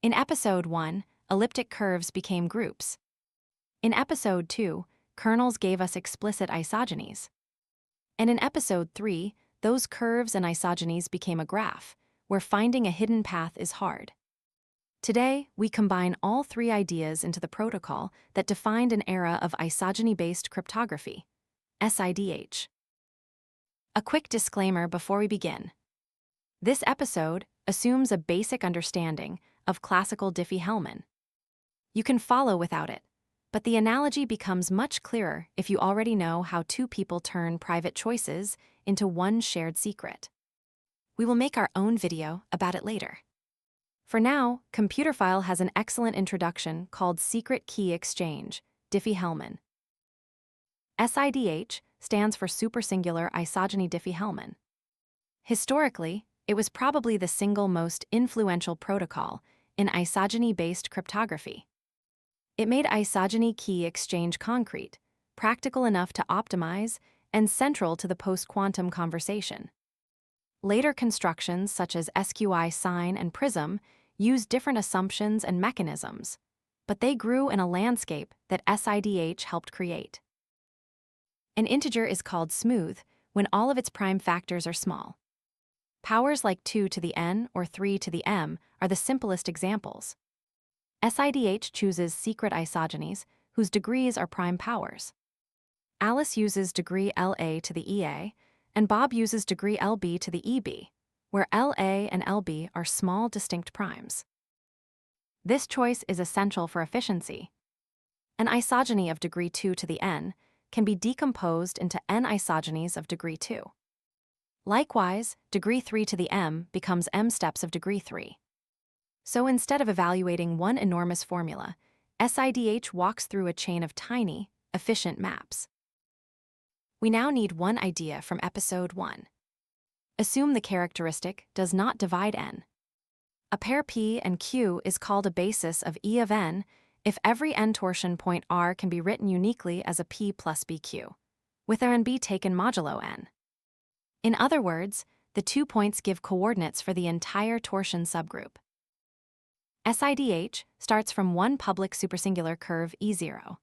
In Episode 1, elliptic curves became groups. In Episode 2, kernels gave us explicit isogenies. And in Episode 3, those curves and isogenies became a graph, where finding a hidden path is hard. Today, we combine all three ideas into the protocol that defined an era of isogeny-based cryptography, SIDH. A quick disclaimer before we begin. This episode assumes a basic understanding of classical Diffie-Hellman. You can follow without it, but the analogy becomes much clearer if you already know how two people turn private choices into one shared secret. We will make our own video about it later. For now, Computerphile has an excellent introduction called Secret Key Exchange, Diffie-Hellman. SIDH stands for Supersingular Isogeny Diffie-Hellman. Historically, it was probably the single most influential protocol in isogeny-based cryptography. It made isogeny key exchange concrete, practical enough to optimize, and central to the post-quantum conversation. Later constructions such as SQI Sign and Prism used different assumptions and mechanisms, but they grew in a landscape that SIDH helped create. An integer is called smooth when all of its prime factors are small. Powers like 2 to the n or 3 to the m are the simplest examples. SIDH chooses secret isogenies whose degrees are prime powers. Alice uses degree LA to the EA, and Bob uses degree LB to the EB, where LA and LB are small distinct primes. This choice is essential for efficiency. An isogeny of degree 2 to the n can be decomposed into n isogenies of degree 2. Likewise, degree 3 to the m becomes m steps of degree 3. So instead of evaluating one enormous formula, SIDH walks through a chain of tiny, efficient maps. We now need one idea from Episode 1. Assume the characteristic does not divide n. A pair P and Q is called a basis of E of n if every n torsion point R can be written uniquely as a P plus BQ, with R and B taken modulo n. In other words, the 2 points give coordinates for the entire torsion subgroup. SIDH starts from one public supersingular curve E0.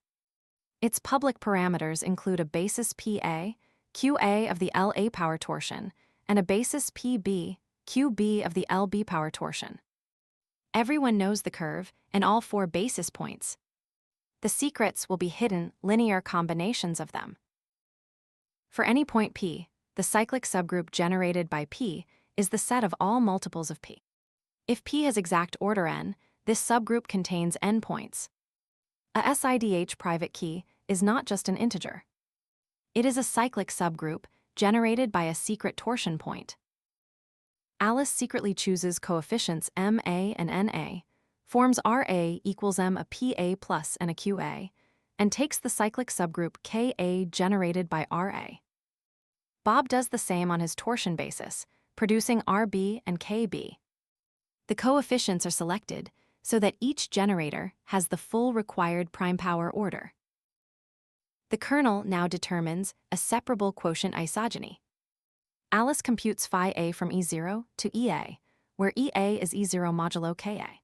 Its public parameters include a basis PA, QA of the LA power torsion, and a basis PB, QB of the LB power torsion. Everyone knows the curve and all 4 basis points. The secrets will be hidden linear combinations of them. For any point P, the cyclic subgroup generated by P is the set of all multiples of P. If P has exact order n, this subgroup contains n points. A SIDH private key is not just an integer. It is a cyclic subgroup generated by a secret torsion point. Alice secretly chooses coefficients MA and NA, forms RA equals M a PA plus and a QA, and takes the cyclic subgroup KA generated by RA. Bob does the same on his torsion basis, producing RB and KB. The coefficients are selected so that each generator has the full required prime power order. The kernel now determines a separable quotient isogeny. Alice computes phi A from E0 to EA, where EA is E0 modulo KA.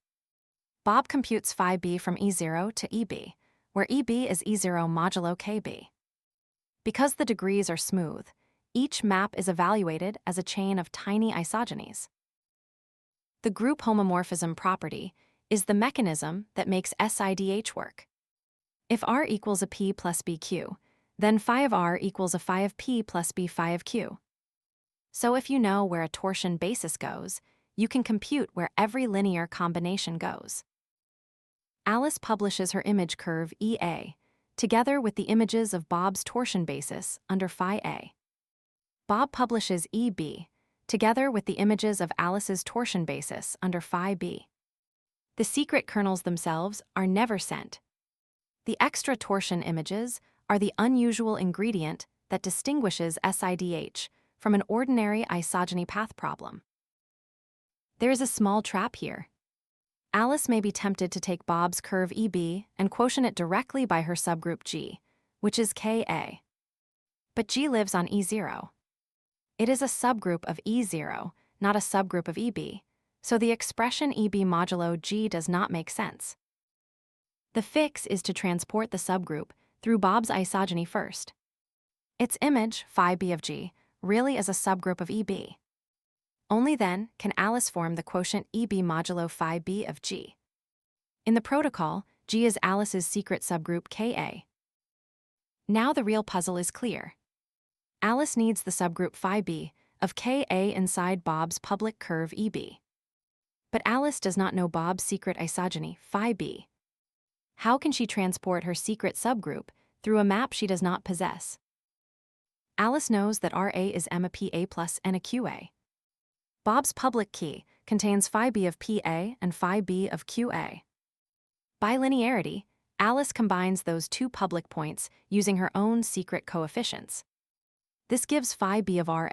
Bob computes phi B from E0 to EB, where EB is E0 modulo KB. Because the degrees are smooth, each map is evaluated as a chain of tiny isogenies. The group homomorphism property is the mechanism that makes SIDH work. If R equals a P plus BQ, then phi of R equals a phi of P plus B phi of Q. So if you know where a torsion basis goes, you can compute where every linear combination goes. Alice publishes her image curve EA, together with the images of Bob's torsion basis under phi A. Bob publishes EB, together with the images of Alice's torsion basis under phi B. The secret kernels themselves are never sent. The extra torsion images are the unusual ingredient that distinguishes SIDH from an ordinary isogeny path problem. There is a small trap here. Alice may be tempted to take Bob's curve EB and quotient it directly by her subgroup G, which is KA. But G lives on E0. It is a subgroup of E0, not a subgroup of EB, so the expression EB modulo G does not make sense. The fix is to transport the subgroup through Bob's isogeny first. Its image, phi B of G, really is a subgroup of EB. Only then can Alice form the quotient EB modulo phi B of G. In the protocol, G is Alice's secret subgroup Ka. Now the real puzzle is clear. Alice needs the subgroup phi B of Ka inside Bob's public curve EB. But Alice does not know Bob's secret isogeny, phi B. How can she transport her secret subgroup through a map she does not possess? Alice knows that Ra is M a Pa plus N a Qa. Bob's public key contains phi B of Pa and phi B of Qa. By linearity, Alice combines those two public points using her own secret coefficients. This gives phi B of Ra,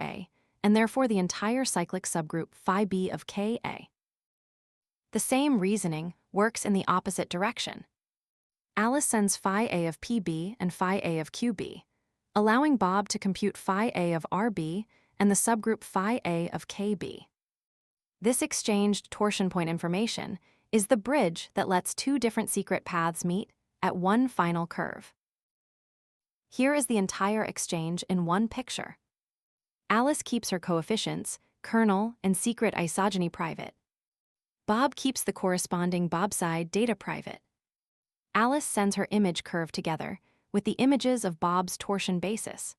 and therefore the entire cyclic subgroup phi B of Ka. The same reasoning works in the opposite direction. Alice sends phi A of Pb and phi A of Qb, allowing Bob to compute phi A of Rb and the subgroup phi A of Kb. This exchanged torsion-point information is the bridge that lets two different secret paths meet at one final curve. Here is the entire exchange in one picture. Alice keeps her coefficients, kernel, and secret isogeny private. Bob keeps the corresponding Bob-side data private. Alice sends her image curve together with the images of Bob's torsion basis.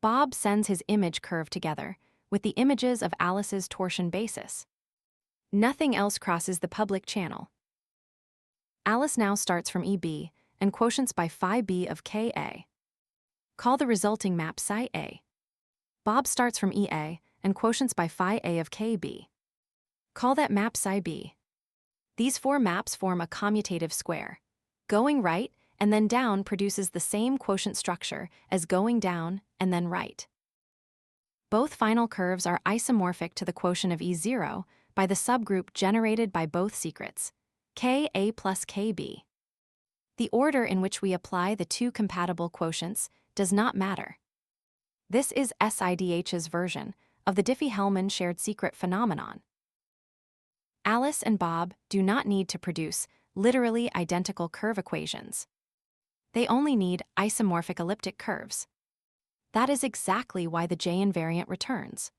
Bob sends his image curve together with the images of Alice's torsion basis. Nothing else crosses the public channel. Alice now starts from EB and quotients by phi B of Ka. Call the resulting map psi A. Bob starts from EA and quotients by phi A of Kb. Call that map psi B. These four maps form a commutative square. Going right and then down produces the same quotient structure as going down and then right. Both final curves are isomorphic to the quotient of E0 by the subgroup generated by both secrets, Ka plus Kb. The order in which we apply the two compatible quotients does not matter. This is SIDH's version of the Diffie-Hellman shared secret phenomenon. Alice and Bob do not need to produce literally identical curve equations. They only need isomorphic elliptic curves. That is exactly why the J invariant returns.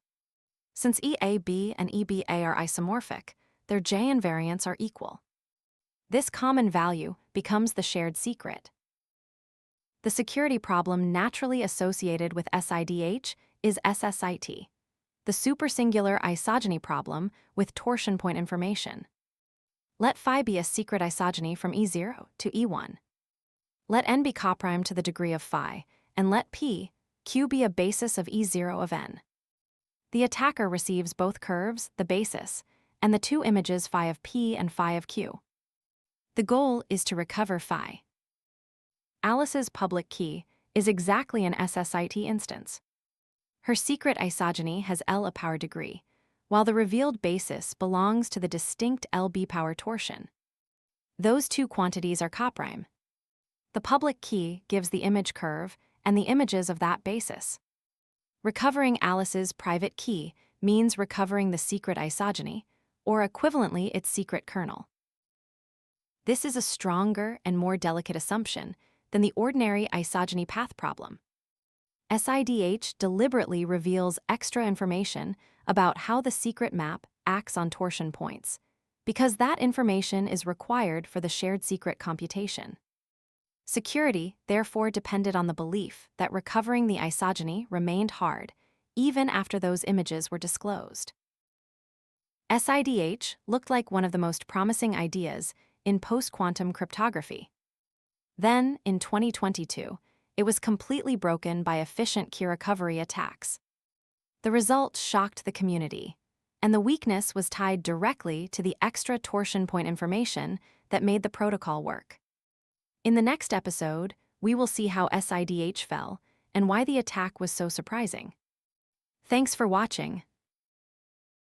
Since EAB and EBA are isomorphic, their J invariants are equal. This common value becomes the shared secret. The security problem naturally associated with SIDH is SSI-T, the supersingular isogeny problem with torsion-point information. Let phi be a secret isogeny from E0 to E1. Let n be coprime to the degree of phi, and let p, q be a basis of E0 of n. The attacker receives both curves, the basis, and the two images phi of p and phi of q. The goal is to recover phi. Alice's public key is exactly an SSI-T instance. Her secret isogeny has L a power degree, while the revealed basis belongs to the distinct LB power torsion. Those two quantities are coprime. The public key gives the image curve and the images of that basis. Recovering Alice's private key means recovering the secret isogeny, or equivalently its secret kernel. This is a stronger and more delicate assumption than the ordinary isogeny path problem. SIDH deliberately reveals extra information about how the secret map acts on torsion points, because that information is required for the shared secret computation. Security therefore depended on the belief that recovering the isogeny remained hard, even after those images were disclosed. SIDH looked like one of the most promising ideas in post-quantum cryptography. Then, in 2022, it was completely broken by efficient key recovery attacks. The result shocked the community, and the weakness was tied directly to the extra torsion point information that made the protocol work. In the next episode, we will see how SIDH fell and why the attack was so surprising. Thanks for watching.